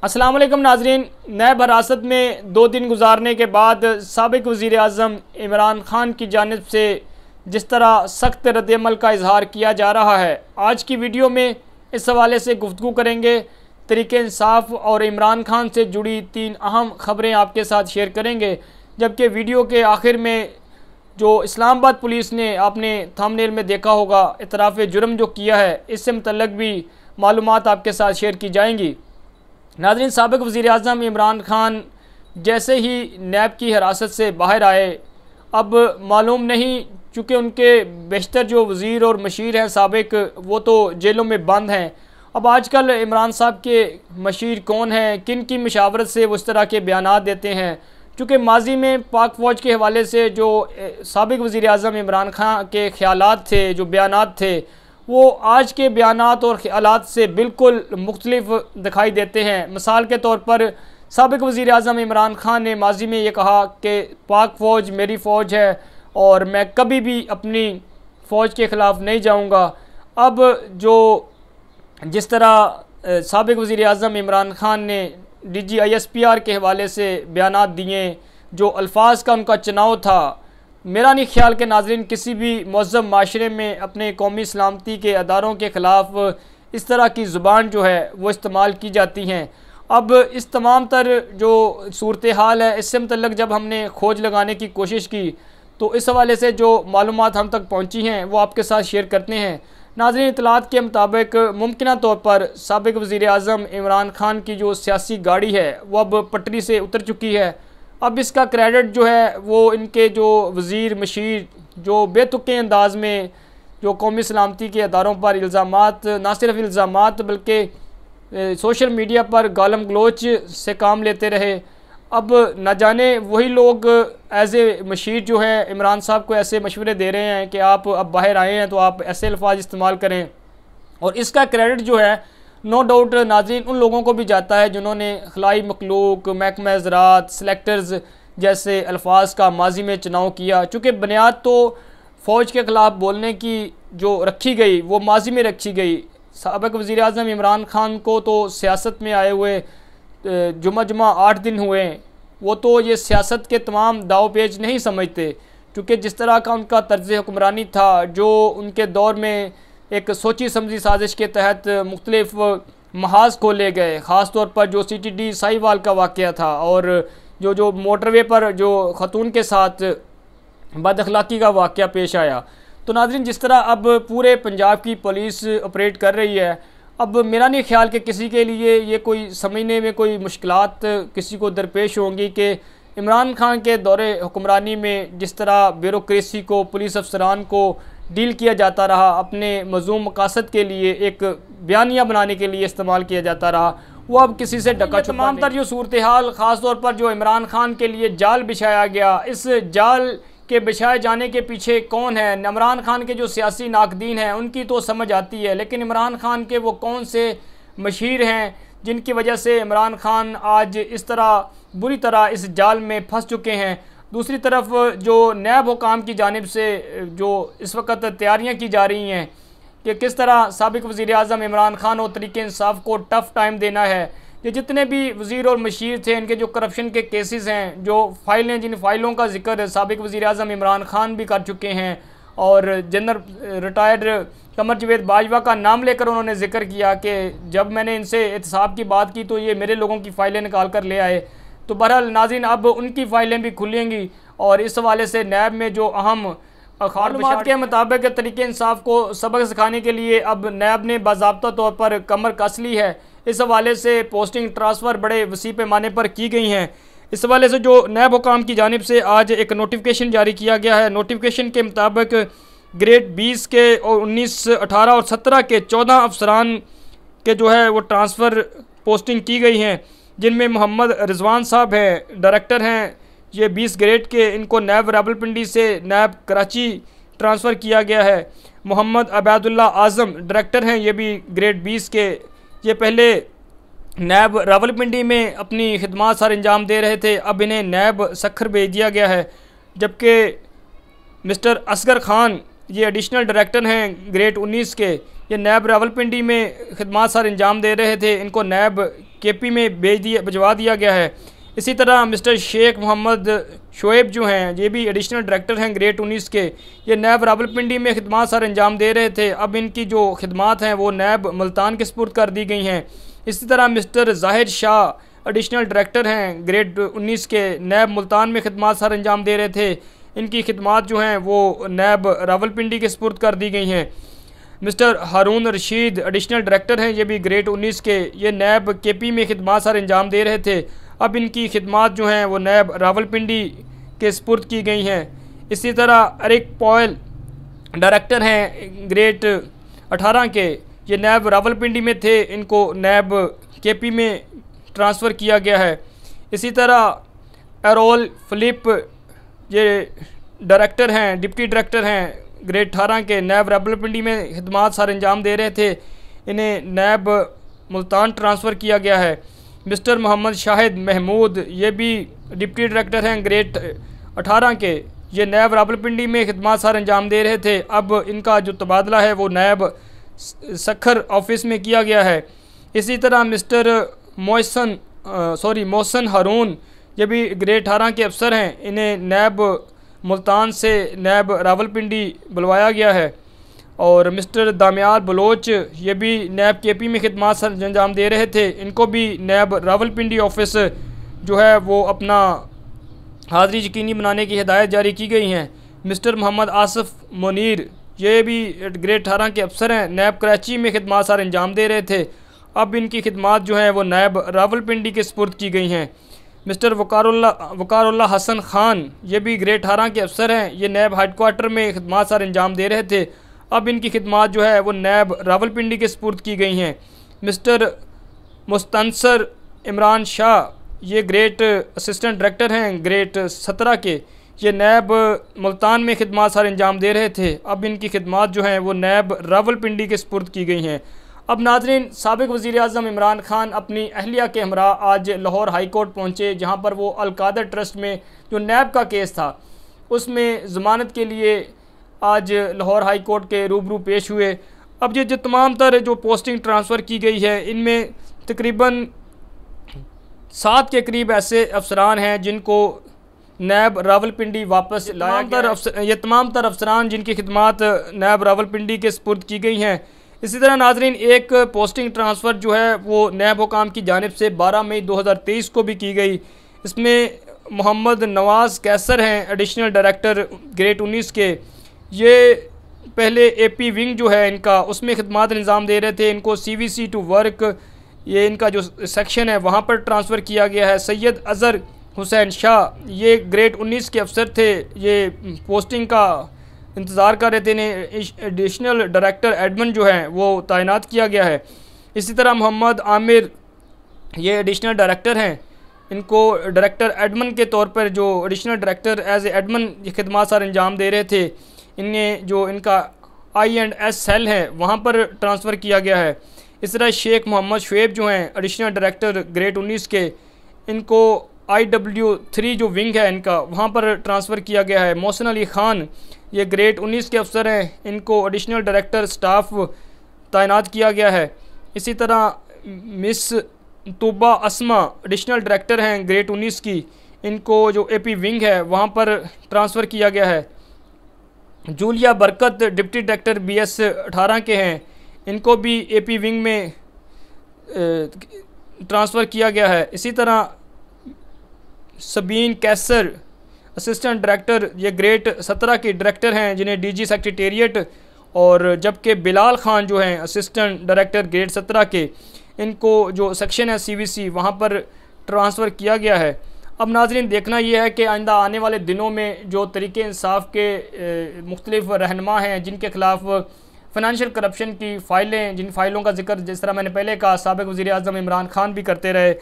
अस्सलाम वालेकुम नाजरीन। नैब हिरासत में 2 दिन गुजारने के बाद साबिक वज़ीर आज़म इमरान खान की जानिब से जिस तरह सख्त रद्दअमल का इजहार किया जा रहा है, आज की वीडियो में इस हवाले से गुफ्तगू करेंगे। तरीक़े इंसाफ और इमरान खान से जुड़ी 3 अहम ख़बरें आपके साथ शेयर करेंगे, जबकि वीडियो के आखिर में जो इस्लामाबाद पुलिस ने आपने थंबनेल में देखा होगा इतराफ़ जुर्म जो किया है, इससे मुतल्लिक़ भी मालूमात आपके साथ शेयर की जाएंगी। नाज़रीन, साबिक़ वज़ीर आज़म इमरान खान जैसे ही नैब की हिरासत से बाहर आए, अब मालूम नहीं, चूँकि उनके बेशतर जो वज़ीर और मशीर हैं साबिक़, वो तो जेलों में बंद हैं। अब आजकल इमरान साहब के मशीर कौन हैं, किन की मशावरत से वो इस तरह के बयानात देते हैं, चूँकि माजी में पाक फ़ौज के हवाले से जो साबिक़ वज़ीर आज़म इमरान खान के ख़यालात थे, जो बयानात थे, वो आज के बयानात और ख़यालात से बिल्कुल मुख्तलिफ दिखाई देते हैं। मिसाल के तौर पर साबिक़ वज़ीर आज़म इमरान खान ने माजी में ये कहा कि पाक फ़ौज मेरी फ़ौज है और मैं कभी भी अपनी फ़ौज के ख़िलाफ़ नहीं जाऊँगा। अब जो जिस तरह साबिक़ वज़ीर आज़म इमरान खान ने DGISPR के हवाले से बयानात दिए, जो अल्फाज का उनका चुनाव था, मेरा नहीं ख्याल कि नाज़रीन किसी भी मुअज़्ज़म माशरे में अपने कौमी सलामती के अदारों के ख़िलाफ़ इस तरह की ज़ुबान जो है वो इस्तेमाल की जाती हैं। अब इस तमाम तर जो सूरत हाल है, इससे मुतल्लिक़ जब हमने खोज लगाने की कोशिश की तो इस हवाले से जो मालूमात हम तक पहुँची हैं वो आपके साथ शेयर करते हैं। नाज़रीन, इतलात के मुताबिक मुमकिना तौर पर साबिक़ वज़ीर आज़म इमरान खान की जो सियासी गाड़ी है वो अब पटरी से उतर चुकी है। अब इसका क्रेडिट जो है वो इनके जो वज़ीर मशीर जो बेतुके अंदाज़ में जो कौमी सलामती के अदारों पर इल्ज़ामात, ना सिर्फ इल्ज़ामात बल्कि सोशल मीडिया पर गालम गलोच से काम लेते रहे, अब न जाने वही लोग एज़ ए मशीर जो है इमरान साहब को ऐसे मशवरे दे रहे हैं कि आप अब बाहर आए हैं तो आप ऐसे अल्फाज इस्तेमाल करें। और इसका क्रेडिट जो है नो डाउट नाज़रीन उन लोगों को भी जाता है जिन्होंने खलाई मखलूक, महकमा ज़राअत, सेलेक्टर्स जैसे अल्फाज का माजी में चुनाव किया। चूँकि बुनियाद तो फ़ौज के ख़िलाफ़ बोलने की जो रखी गई वो माजी में रखी गई। साबिक़ वज़ीर आज़म इमरान खान को तो सियासत में आए हुए जुमा 8 दिन हुए, वो तो ये सियासत के तमाम दाव पेच नहीं समझते, क्योंकि जिस तरह का उनका तर्ज़ हुक्मरानी था, जो उनके दौर में एक सोची समझी साजिश के तहत मुख्तलिफ महाज खोले गए, ख़ास तौर पर जो CTD साहिवाल का वाक़या था और जो मोटरवे पर जो ख़तून के साथ बदअखलाक़ी का वाक़या पेश आया। तो नाज़रीन, जिस तरह अब पूरे पंजाब की पुलिस ऑपरेट कर रही है, अब मेरा नहीं ख्याल कि किसी के लिए ये कोई समझने में कोई मुश्किलात किसी को दरपेश होंगी कि इमरान खान के दौरे हुक्मरानी में जिस तरह ब्यूरोक्रेसी को, पुलिस अफसरान को डील किया जाता रहा, अपने मज़ूम मकासद के लिए एक बयानिया बनाने के लिए इस्तेमाल किया जाता रहा, वो अब किसी से ढका छुपा तमाम तर जो सूरत हाल, ख़ास तौर पर जो इमरान खान के लिए जाल बिछाया गया, इस जाल के बिछाए जाने के पीछे कौन है? इमरान खान के जो सियासी नाकदीन हैं उनकी तो समझ आती है, लेकिन इमरान खान के वो कौन से मशीर हैं जिनकी वजह से इमरान खान आज इस तरह बुरी तरह इस जाल में फंस चुके हैं। दूसरी तरफ जो नैब हुकाम की जानिब से जो इस वक्त तैयारियां की जा रही हैं कि किस तरह साबिक़ वज़ीर आज़म इमरान खान और तरीक़े इंसाफ को टफ़ टाइम देना है। ये जितने भी वज़ीर और मशीर थे, इनके जो करप्शन के केसेस हैं, जो फाइलें, जिन फाइलों का जिक्र साबिक़ वज़ीर आज़म इमरान खान भी कर चुके हैं और जनरल रिटायर्ड कमर जवेद बाजवा का नाम लेकर उन्होंने जिक्र किया कि जब मैंने इनसे एहतसाब की बात की तो ये मेरे लोगों की फ़ाइलें निकाल कर ले आए। तो बहरहाल नाज़रीन, अब उनकी फ़ाइलें भी खुलेंगी और इस हवाले से नैब में जो अहम मालूमात के मुताबिक तरीक़े इंसाफ को सबक सिखाने के लिए अब नैब ने बाज़ाब्ता तौर पर कमर कस ली है। इस हवाले से पोस्टिंग ट्रांसफ़र बड़े वसी पैमाने पर की गई हैं। इस हवाले से जो नैब हुकाम की जानिब से आज एक नोटिफिकेशन जारी किया गया है। नोटिफिकेशन के मुताबिक ग्रेड 20 के और 19, 18 और 17 के 14 अफसरान के जो है वो ट्रांसफ़र पोस्टिंग की गई हैं, जिनमें मोहम्मद रिजवान साहब हैं, डायरेक्टर हैं ये 20 ग्रेड के, इनको नैब रावलपिंडी से नैब कराची ट्रांसफ़र किया गया है। मोहम्मद अबैदुल्ला आज़म डायरेक्टर हैं, ये भी ग्रेड 20 के, ये पहले नैब रावलपिंडी में अपनी खिदमात सर अंजाम दे रहे थे, अब इन्हें नैब सखर भेज दिया गया है। जबकि मिस्टर असगर खान ये एडिशनल डायरेक्टर हैं ग्रेड 19 के, ये नैब रावलपिंडी में खिदमात सर अंजाम दे रहे थे, इनको नैब KP में भिजवा दिया गया है। इसी तरह मिस्टर शेख मोहम्मद शोएब जो हैं, ये भी एडिशनल डायरेक्टर हैं ग्रेड 19 के। ये नैब रावलपिंडी में खिदमत सर अंजाम दे रहे थे, अब इनकी जो खिदमत हैं वो नैब मुल्तान के सुपुर्द कर दी गई हैं। इसी तरह mister Zahid Shah additional director हैं ग्रेड 19 के, नैब मुल्तान में खिदमत सर अंजाम दे रहे थे, इनकी खिदमत जो हैं वो नैब रावलपिंडी के सुपुर्द कर दी गई हैं। मिस्टर हारून रशीद एडिशनल डायरेक्टर हैं, ये भी ग्रेड 19 के, ये नैब KP में खिदमत सर अंजाम दे रहे थे, अब इनकी खिदमत जो हैं वो नैब रावलपिंडी के सुपुर्द की गई हैं। इसी तरह एरिक पॉयल डायरेक्टर हैं ग्रेड 18 के, ये नैब रावलपिंडी में थे, इनको नैब KP में ट्रांसफ़र किया गया है। इसी तरह एरोल फिलिप ये डायरेक्टर हैं, डिप्टी डायरेक्टर हैं ग्रेड 18 के, नैब रावलपिंडी में खिदमत सर अंजाम दे रहे थे, इन्हें नैब मुल्तान ट्रांसफ़र किया गया है। मिस्टर मोहम्मद शाहिद महमूद ये भी डिप्टी डायरेक्टर हैं ग्रेड 18 के, ये नैब रावलपिंडी में खिदमत सर अंजाम दे रहे थे, अब इनका जो तबादला है वो नैब सखर ऑफिस में किया गया है। इसी तरह मिस्टर मोहसन हारून ये भी ग्रेड 18 के अफसर हैं, इन्हें नैब मुल्तान से नैब रावलपिंडी बुलवाया गया है। और मिस्टर दामियाल बलोच ये भी नैब KP में खिदमत सर अंजाम दे रहे थे, इनको भी नैब रावलपिंडी ऑफिस जो है वो अपना हाज़िरी यकीनी बनाने की हिदायत जारी की गई हैं। मिस्टर मोहम्मद आसिफ मुनीर ये भी ग्रेड 18 के अफसर हैं, नैब कराची में खिदमत सर अंजाम दे रहे थे, अब इनकी खिदमत जो है वो नैब रावलपिंडी के सुपुर्द की गई हैं। मिस्टर वकारुल्लाह हसन खान ये भी ग्रेड 18 के अफसर हैं, ये नैब हेडक्वार्टर में खिदमत सर अंजाम दे रहे थे, अब इनकी खिदमत जो है वो नैब रावलपिंडी के सुपुर्द की गई हैं। मिस्टर मुस्तनसर इमरान शाह ये ग्रेड असिस्टेंट डायरेक्टर हैं ग्रेड 17 के, ये नैब मुल्तान में खिदमत सर अंजाम दे रहे थे, अब इनकी खिदमत जो हैं वो नैब रावलपिंडी के सुपुर्द की गई हैं। अब नाज़रीन, साबिक़ वज़ीर आज़म इमरान खान अपनी अहलिया के हमरा आज लाहौर हाई कोर्ट पहुँचे, जहाँ पर वो अलकादर ट्रस्ट में जो नैब का केस था उसमें ज़मानत के लिए आज लाहौर हाई कोर्ट के रूबरू पेश हुए। अब ये जो तमाम तर जो पोस्टिंग ट्रांसफ़र की गई है, इनमें तकरीबन 7 के करीब ऐसे अफसरान हैं जिनको नैब रावलपिंडी वापस लाया गया। ये तमाम तर अफसरान जिनकी खिदमत नैब रावलपिंडी के सुपुर्द की गई हैं। इसी तरह नाजरीन, एक पोस्टिंग ट्रांसफ़र जो है वो नैब हुकाम की जानिब से 12 मई 2023 को भी की गई। इसमें मोहम्मद नवाज़ कैसर हैं एडिशनल डायरेक्टर ग्रेड 19 के, ये पहले AP विंग जो है इनका उसमें खिदमत निज़ाम दे रहे थे, इनको CVC टू वर्क ये इनका जो सेक्शन है वहाँ पर ट्रांसफ़र किया गया है। सैयद अज़हर हुसैन शाह ये ग्रेड 19 के अफसर थे, ये पोस्टिंग का इंतज़ार कर रहे थे, इन्हें एडिशनल डायरेक्टर एडमिन जो है वो तैनात किया गया है। इसी तरह मोहम्मद आमिर ये एडिशनल डायरेक्टर हैं, इनको डायरेक्टर एडमिन के तौर पर जो additional director as a admin ये खिदमत सर अंजाम दे रहे थे, इन्हें जो इनका I&S सेल है वहाँ पर ट्रांसफ़र किया गया है। इस तरह शेख मोहम्मद शुएब जो हैं एडिशनल डायरेक्टर ग्रेड 19 के, इनको IW3 जो विंग है इनका वहाँ पर ट्रांसफ़र किया गया है। मोहसिन अली ख़ान ये ग्रेड 19 के अफसर हैं, इनको एडिशनल डायरेक्टर स्टाफ तैनात किया गया है। इसी तरह मिस तूबा अस्मा एडिशनल डायरेक्टर हैं ग्रेड 19 की, इनको जो AP विंग है वहाँ पर ट्रांसफ़र किया गया है। जूलिया बरकत डिप्टी डायरेक्टर BS 18 के हैं, इनको भी AP विंग में ट्रांसफ़र किया गया है। इसी तरह सबीन कैसर असिस्टेंट डायरेक्टर ये ग्रेड 17 के डायरेक्टर हैं जिन्हें DG सेक्रेटेरिएट, और जबकि बिलाल ख़ान जो हैं असिस्टेंट डायरेक्टर ग्रेड 17 के, इनको जो सेक्शन है CVC वहाँ पर ट्रांसफ़र किया गया है। अब नाज़रीन देखना यह है कि आइंदा आने वाले दिनों में जो तरीक़े इंसाफ के मुख्तलिफ रहनुमा हैं जिनके ख़िलाफ़ फ़ाइनेंशियल करप्शन की फ़ाइलें, जिन फ़ाइलों का जिक्र जिस तरह मैंने पहले कहा साबिक़ वज़ीर आज़म इमरान खान भी करते रहे,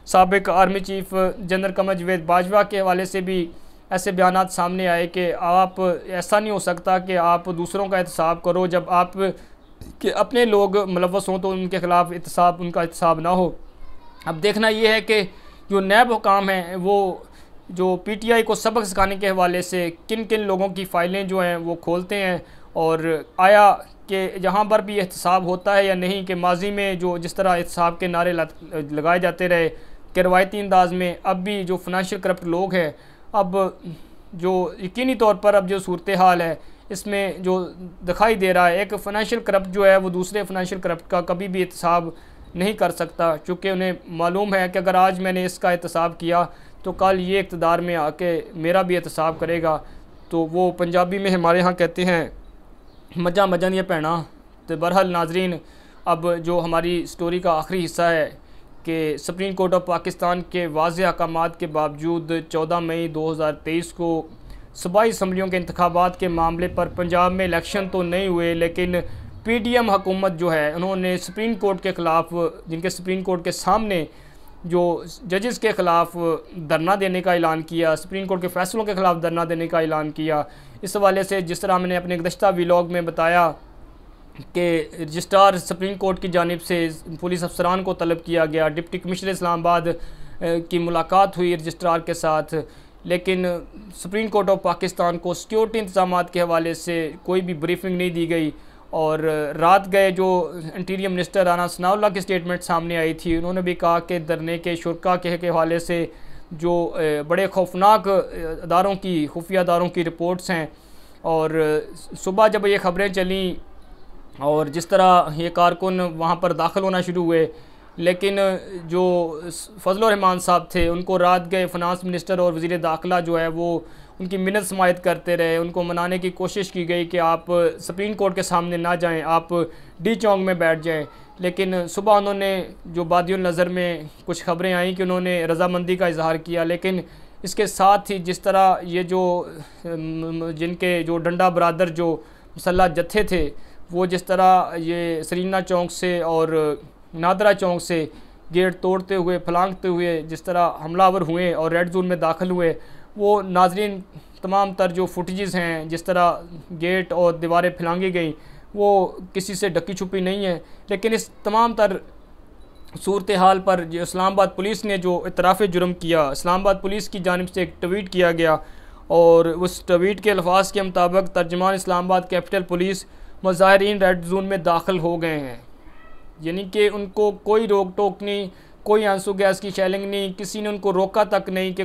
साबिक़ army chief general Qamar Javed Bajwa के हवाले से भी ऐसे बयानात सामने आए कि आप ऐसा नहीं हो सकता कि आप दूसरों का एहतसाब करो जब आप कि अपने लोग मुलव्वस हों तो उनके ख़िलाफ़ उनका एहतसाब ना हो। अब देखना ये है कि जो नैब हुकाम हैं वो जो PTI को सबक सिखाने के हवाले से किन किन लोगों की फ़ाइलें जो हैं वो खोलते हैं, और आया कि जहाँ पर भी एहतसाब होता है या नहीं, कि माजी में जो जिस तरह एहतसाब के नारे लगाए जाते रहे कि रवायती अंदाज में, अब भी जो फाइनेंशियल करप्ट लोग हैं, अब जो यकीनी तौर पर अब जो सूरत हाल है इसमें जो दिखाई दे रहा है, एक फाइनेंशियल करप्ट जो है वो दूसरे फाइनेंशियल करप्ट का कभी भी एहतसाब नहीं कर सकता, चूँकि उन्हें मालूम है कि अगर आज मैंने इसका एहतसाब किया तो कल ये इक़्तिदार में आके मेरा भी एहतसाब करेगा। तो वो पंजाबी में हमारे यहाँ कहते हैं मजा मजा नहीं पैना। तो बहरहाल नाजरीन, अब जो हमारी स्टोरी का आखिरी हिस्सा है कि सुप्रीम कोर्ट ऑफ पाकिस्तान के वाज़ेह अहकामात के बावजूद 14 मई 2023 को सूबाई असम्बलियों के इंतखाबात के मामले पर पंजाब में इलेक्शन तो नहीं हुए, लेकिन PDM हुकूमत जो है उन्होंने सुप्रीम कोर्ट के ख़िलाफ़, जिनके सुप्रीम कोर्ट के सामने जो जजेस के ख़िलाफ़ धरना देने का ऐलान किया, सुप्रीम कोर्ट के फ़ैसलों के ख़िलाफ़ धरना देने का ऐलान किया। इस हवाले से जिस तरह मैंने अपने गुज़श्ता व्लॉग में बताया कि रजिस्ट्रार सुप्रीम कोर्ट की जानिब से पुलिस अफसरान को तलब किया गया, डिप्टी कमिश्नर इस्लामाबाद की मुलाकात हुई रजिस्ट्रार के साथ, लेकिन सुप्रीम कोर्ट ऑफ पाकिस्तान को सिक्योरिटी इंतजाम के हवाले से कोई भी ब्रीफिंग नहीं दी गई। और रात गए जो इंटीरियर मिनिस्टर राना सनाउल्लाह की स्टेटमेंट सामने आई थी, उन्होंने भी कहा कि धरने के शुरा के हवाले से जो बड़े खौफनाक अदारों की, खुफिया अदारों की रिपोर्ट्स हैं, और सुबह जब ये ख़बरें चलीं और जिस तरह ये कारकुन वहाँ पर दाखिल होना शुरू हुए, लेकिन जो फजल रहमान साहब थे उनको रात गए फ़ाइनेंस मिनिस्टर और वज़ीर दाखिला जो है वो उनकी मिन्नत समायत करते रहे, उनको मनाने की कोशिश की गई कि आप सुप्रीम कोर्ट के सामने ना जाएं, आप डी चौंक में बैठ जाएं। लेकिन सुबह उन्होंने जो बादियुल नज़र में कुछ ख़बरें आई कि उन्होंने रज़ामंदी का इजहार किया, लेकिन इसके साथ ही जिस तरह ये जो जिनके जो डंडा बरादर जो मुसल्लह जत्थे थे, वो जिस तरह ये सरीना चौक से और नादरा चौक से गेट तोड़ते हुए, फलांगते हुए जिस तरह हमलावर हुए और रेड जोन में दाखिल हुए, वो नाजरीन तमाम तर जो फुटेजेस हैं, जिस तरह गेट और दीवारें फैलांगी गई, वो किसी से ढकी छुपी नहीं है। लेकिन इस तमाम तर सूरत हाल पर जो इस्लामाबाद पुलिस ने जो इतराफ़ जुर्म किया, इस्लामाबाद पुलिस की जानिब से एक ट्वीट किया गया और उस ट्वीट के अल्फाज के मुताबिक तर्जमान इस्लामाबाद कैपिटल पुलिस मुज़ाहिरीन रेड जोन में दाखिल हो गए हैं, यानी कि उनको कोई रोक टोक नहीं, कोई आंसू गैस की शेलिंग नहीं, किसी ने उनको रोका तक नहीं कि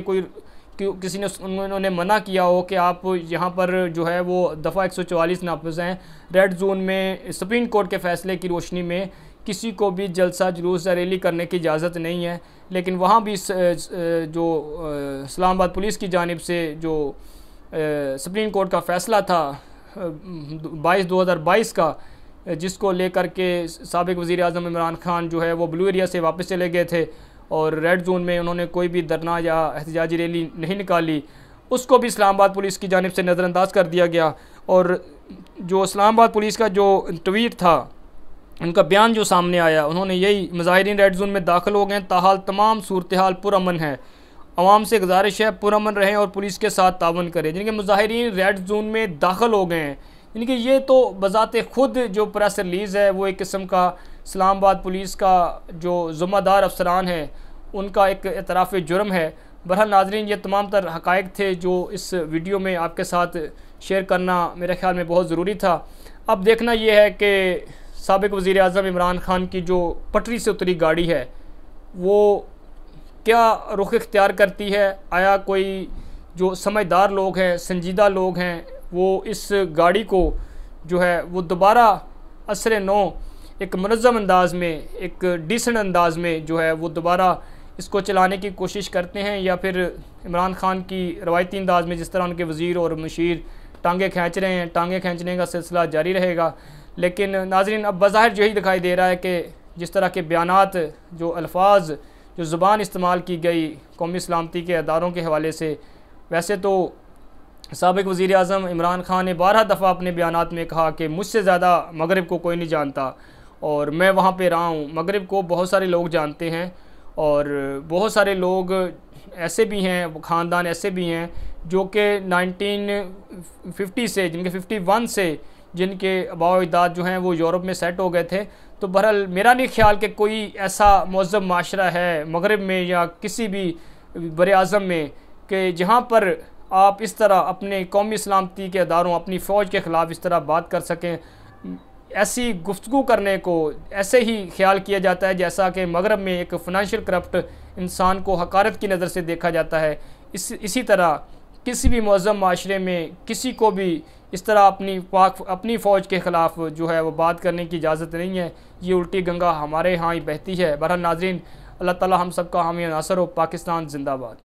किसी ने उन्होंने मना किया हो कि आप यहाँ पर जो है वो दफ़ा 144 नाफिज़ हैं। रेड जोन में सुप्रीम कोर्ट के फ़ैसले की रोशनी में किसी को भी जलसा जुलूस या रैली करने की इजाज़त नहीं है, लेकिन वहाँ भी जो इस्लामाबाद पुलिस की जानिब से जो सुप्रीम कोर्ट का फ़ैसला था 22/2022 का, जिसको लेकर के साबिक़ वज़ीर आज़म इमरान खान जो है वो ब्लू एरिया से वापस चले गए थे और रेड जोन में उन्होंने कोई भी धरना या एहतजाजी रैली नहीं निकाली, उसको भी इस्लामाबाद पुलिस की जानिब से नज़रअंदाज कर दिया गया। और जो इस्लामाबाद पुलिस का जो ट्वीट था, उनका बयान जो सामने आया, उन्होंने यही मुज़ाहिरीन रेड जोन में दाखिल हो गए, ताहाल तमाम सूरत हाल पुरअमन है, आवाम से गुजारिश है पुरअमन रहें और पुलिस के साथ तावन करें। यानी कि मुज़ाहिरीन रेड जोन में दाखिल हो गए हैं, यानी कि ये तो बज़ाते ख़ुद जो प्रेस रिलीज़ है वो एक किस्म का इस्लामाबाद पुलिस का जो ज़िम्मेदार अफसरान है उनका एक इतराफ़ जुर्म है। बहरहाल नाज़रीन, ये तमाम तर हक़ाइक़ थे जो इस वीडियो में आपके साथ शेयर करना मेरे ख़्याल में बहुत ज़रूरी था। अब देखना ये है कि साबिक़ वज़ीर आज़म इमरान खान की जो पटरी से उतरी गाड़ी है वो क्या रुख इख्तियार करती है। आया कोई जो समझदार लोग हैं, संजीदा लोग हैं, वो इस गाड़ी को जो है वो दोबारा असर नौ एक मुनज़्ज़म अंदाज़ में, एक डिसेंट अंदाज़ में जो है वो दोबारा इसको चलाने की कोशिश करते हैं, या फिर इमरान खान की रवायती अंदाज़ में जिस तरह उनके वज़ीर और मशीर टांगे खींच रहे हैं, टांगे खींचने का सिलसिला जारी रहेगा। लेकिन नाज़रीन, अब बज़ाहिर यही दिखाई दे रहा है कि जिस तरह के बयानात, जो अल्फाज, जो ज़ुबान इस्तेमाल की गई कौमी सलामती के अदारों के हवाले से, वैसे तो साबिक़ वज़ीर आज़म इमरान खान ने 12 दफ़ा अपने बयानात में कहा कि मुझसे ज़्यादा मगरिब को कोई नहीं जानता और मैं वहाँ पे रहा हूँ। मगरिब को बहुत सारे लोग जानते हैं और बहुत सारे लोग ऐसे भी हैं, ख़ानदान ऐसे भी हैं जो कि 1950 से, जिनके 51 से जिनके आबाओ अजदाद जो हैं वो यूरोप में सेट हो गए थे। तो बहरहाल मेरा नहीं ख्याल कि कोई ऐसा मुहज़्ज़ब माशरा है मगरिब में या किसी भी बर आज़म में कि जहाँ पर आप इस तरह अपने कौमी सलामती के अदारों, अपनी फ़ौज के ख़िलाफ़ इस तरह बात कर सकें। ऐसी गुफ्तगू करने को ऐसे ही ख्याल किया जाता है जैसा कि मगरब में एक फ़ाइनेंशियल करप्ट इंसान को हकारत की नज़र से देखा जाता है। इसी तरह किसी भी मुअज़्ज़म माशरे में किसी को भी इस तरह अपनी फ़ौज के ख़िलाफ़ जो है वो बात करने की इजाज़त नहीं है। ये उल्टी गंगा हमारे यहाँ ही बहती है। बहरहाल नाज़रीन, अल्लाह ताला हम सब का हामी नासर हो। पाकिस्तान ज़िंदाबाद।